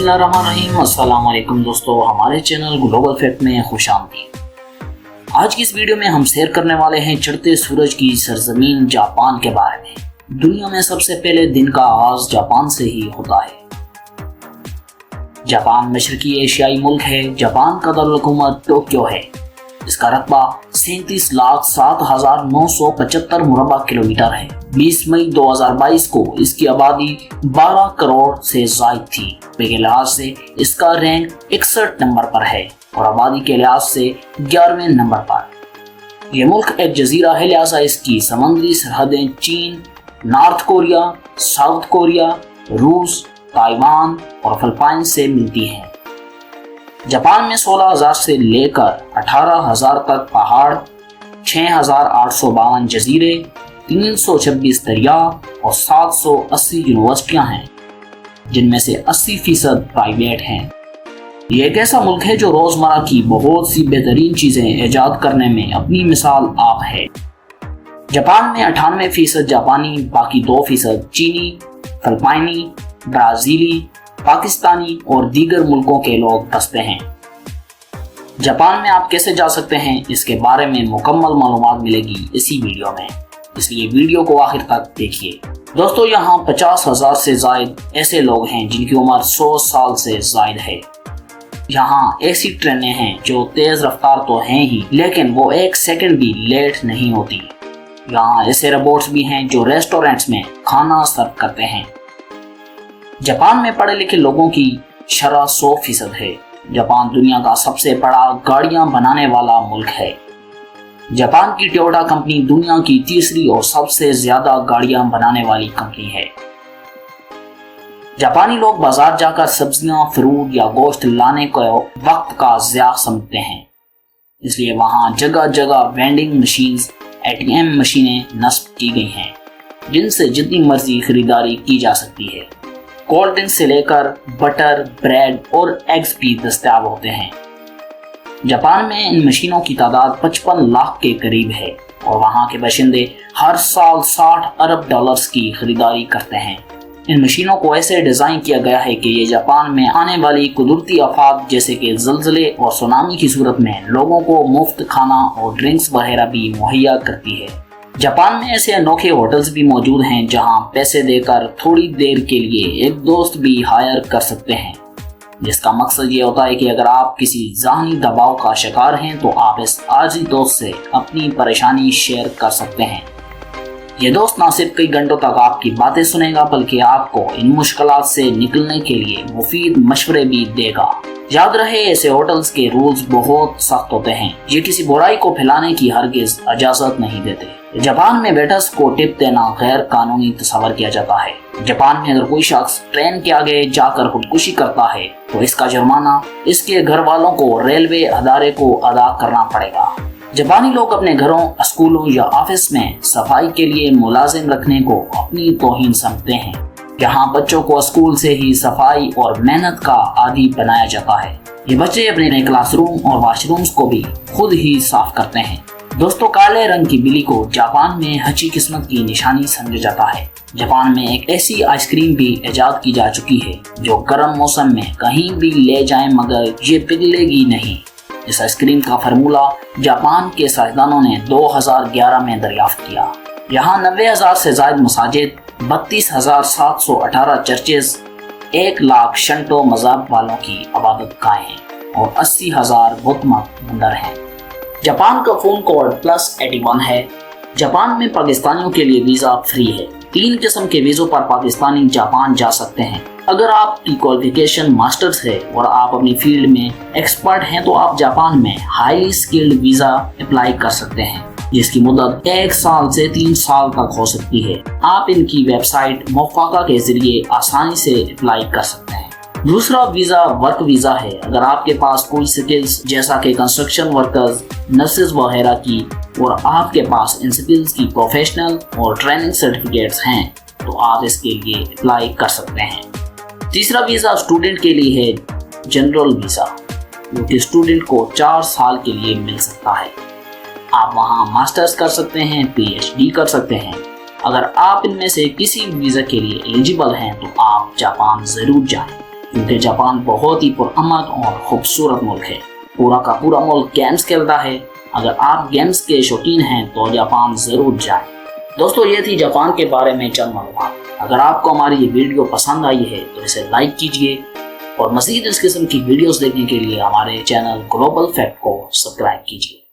बिस्मिल्लाहिर्रहमानिर्रहीम। अस्सलाम वालेकुम दोस्तों, हमारे चैनल ग्लोबल फैक्ट में खुश आमदीद। आज की इस वीडियो में हम शेयर करने वाले हैं चढ़ते सूरज की सरजमीन जापान के बारे में। दुनिया में सबसे पहले दिन का आगाज जापान से ही होता है। जापान मशरकी एशियाई मुल्क है। जापान का दारुल-हुकूमत टोक्यो है। इसका रकबा 37,07,975 मुरबा किलोमीटर है। 20 मई 2022 को इसकी आबादी 12 करोड़ से जायद थी। के लिहाज से इसका रैंक 61 नंबर पर है और आबादी के लिहाज से 11वें नंबर पर। यह मुल्क एक जजीरा है, लिहाजा इसकी समुद्री सरहदें चीन, नॉर्थ कोरिया, साउथ कोरिया, रूस, ताइवान और फिलीपींस से मिलती हैं। जापान में 16,000 से लेकर 18,000 तक पहाड़, 6,852 जजीरे, 326 दरिया और 780 यूनिवर्सिटियां हैं, जिनमें से 80% प्राइवेट हैं। ये एक ऐसा मुल्क है जो रोजमर्रा की बहुत सी बेहतरीन चीजें ईजाद करने में अपनी मिसाल आप है। जापान में 98% जापानी, बाकी 2% चीनी, फिलिपाइनी, ब्राजीली, पाकिस्तानी और दीगर मुल्कों के लोग बसते हैं। जापान में आप कैसे जा सकते हैं, इसके बारे में मुकम्मल मालूमात मिलेगी इसी वीडियो में, इसलिए वीडियो को आखिर तक देखिए। दोस्तों, यहाँ 50,000 से जायद ऐसे लोग हैं जिनकी उम्र 100 साल से जायद है। यहाँ ऐसी ट्रेनें हैं जो तेज रफ्तार तो हैं ही, लेकिन वो एक सेकंड भी लेट नहीं होती। यहाँ ऐसे रोबोट्स भी हैं जो रेस्टोरेंट्स में खाना सर्व करते हैं। जापान में पढ़े लिखे लोगों की शरह 100% है। जापान दुनिया का सबसे बड़ा गाड़ियां बनाने वाला मुल्क है। जापान की टोयोटा कंपनी दुनिया की तीसरी और सबसे ज्यादा गाड़ियां बनाने वाली कंपनी है। जापानी लोग बाजार जाकर सब्जियां, फ्रूट या गोश्त लाने को वक्त का ज़िया समझते हैं, इसलिए वहां जगह जगह वेंडिंग मशीन्स, ATM मशीनें नस्ब की गई हैं, जिनसे जितनी मर्जी खरीदारी की जा सकती है। कोल्ड ड्रिंक से लेकर बटर, ब्रेड और एग्स भी दस्तयाब होते हैं। जापान में इन मशीनों की तादाद 55 लाख के करीब है और वहां के बाशिंदे हर साल 60 अरब डॉलर्स की खरीदारी करते हैं। इन मशीनों को ऐसे डिजाइन किया गया है कि ये जापान में आने वाली कुदरती आफात जैसे कि ज़लज़ले और सुनामी की सूरत में लोगों को मुफ्त खाना और ड्रिंक्स वगैरह भी मुहैया करती है। जापान में ऐसे अनोखे होटल्स भी मौजूद हैं जहां पैसे देकर थोड़ी देर के लिए एक दोस्त भी हायर कर सकते हैं, जिसका मकसद ये होता है कि अगर आप किसी ज़हनी दबाव का शिकार हैं तो आप इस आजी दोस्त से अपनी परेशानी शेयर कर सकते हैं। ये दोस्त ना सिर्फ कई घंटों तक आपकी बातें सुनेगा, बल्कि आपको इन मुश्किलात से निकलने के लिए मुफीद मशवरे भी देगा। याद रहे, ऐसे होटल्स के रूल्स बहुत सख्त होते हैं। ये किसी बुराई को फैलाने की हरगिज इजाजत नहीं देते। जापान में वेटर्स को टिप देना गैर कानूनी तस्वर किया जाता है। जापान में अगर कोई शख्स ट्रेन के आगे जाकर खुदकुशी करता है तो इसका जुर्माना इसके घर वालों को रेलवे अदारे को अदा करना पड़ेगा। जापानी लोग अपने घरों, स्कूलों या ऑफिस में सफाई के लिए मुलाजिम रखने को अपनी तौहीन समझते हैं। यहाँ बच्चों को स्कूल से ही सफाई और मेहनत का आदी बनाया जाता है। ये बच्चे अपने क्लासरूम और वॉशरूम्स को भी खुद ही साफ करते हैं। दोस्तों, काले रंग की बिल्ली को जापान में अच्छी किस्मत की निशानी समझा जाता है। जापान में एक ऐसी आइसक्रीम भी इजाद की जा चुकी है जो गर्म मौसम में कहीं भी ले जाएं मगर ये पिघलेगी नहीं। इस आइसक्रीम का फार्मूला जापान के साइंसदानों ने 2011 में दरियाफ्त किया। यहाँ 90,000 से ज्यादा मसाजिद, 32,718 चर्चेज, 1 लाख शंटो मज़हब वालों की इबादत गाहें हैं और 80,000 बुत मंदिर हैं। जापान का फोन कोड +81 है। जापान में पाकिस्तानियों के लिए वीज़ा फ्री है। 3 किस्म के वीज़ों पर पाकिस्तानी जापान जा सकते हैं। अगर आपकी क्वालिफिकेशन मास्टर्स है और आप अपनी फील्ड में एक्सपर्ट हैं तो आप जापान में हाईली स्किल्ड वीज़ा अप्लाई कर सकते हैं, जिसकी मुद्दत 1 साल से 3 साल तक हो सकती है। आप इनकी वेबसाइट मोफाका के जरिए आसानी से अप्लाई कर सकते हैं। दूसरा वीज़ा वर्क वीज़ा है। अगर आपके पास कोई स्किल्स जैसा कि कंस्ट्रक्शन वर्कर्स, नर्सेज वगैरह की और आपके पास इन स्किल्स की प्रोफेशनल और ट्रेनिंग सर्टिफिकेट्स हैं तो आप इसके लिए अप्लाई कर सकते हैं। तीसरा वीज़ा स्टूडेंट के लिए है, जनरल वीज़ा, जो कि स्टूडेंट को 4 साल के लिए मिल सकता है। आप वहाँ मास्टर्स कर सकते हैं, PhD कर सकते हैं। अगर आप इनमें से किसी वीज़ा के लिए एलिजिबल हैं तो आप जापान ज़रूर जाएं। کیونکہ جاپان بہت ہی پرامن اور خوبصورت ملک ہے۔ پورا کا پورا ملک گیمز کھیلتا ہے۔ اگر آپ گیمز کے شوقین ہیں تو جاپان ضرور جائیں۔ دوستو یہ تھی جاپان کے بارے میں چند معلومات۔ اگر آپ کو ہماری یہ ویڈیو پسند آئی ہے تو اسے لائک کیجئے اور مزید اس قسم کی ویڈیوز دیکھنے کے لیے ہمارے چینل گلوبل فیکٹ کو سبسکرائب کیجئے۔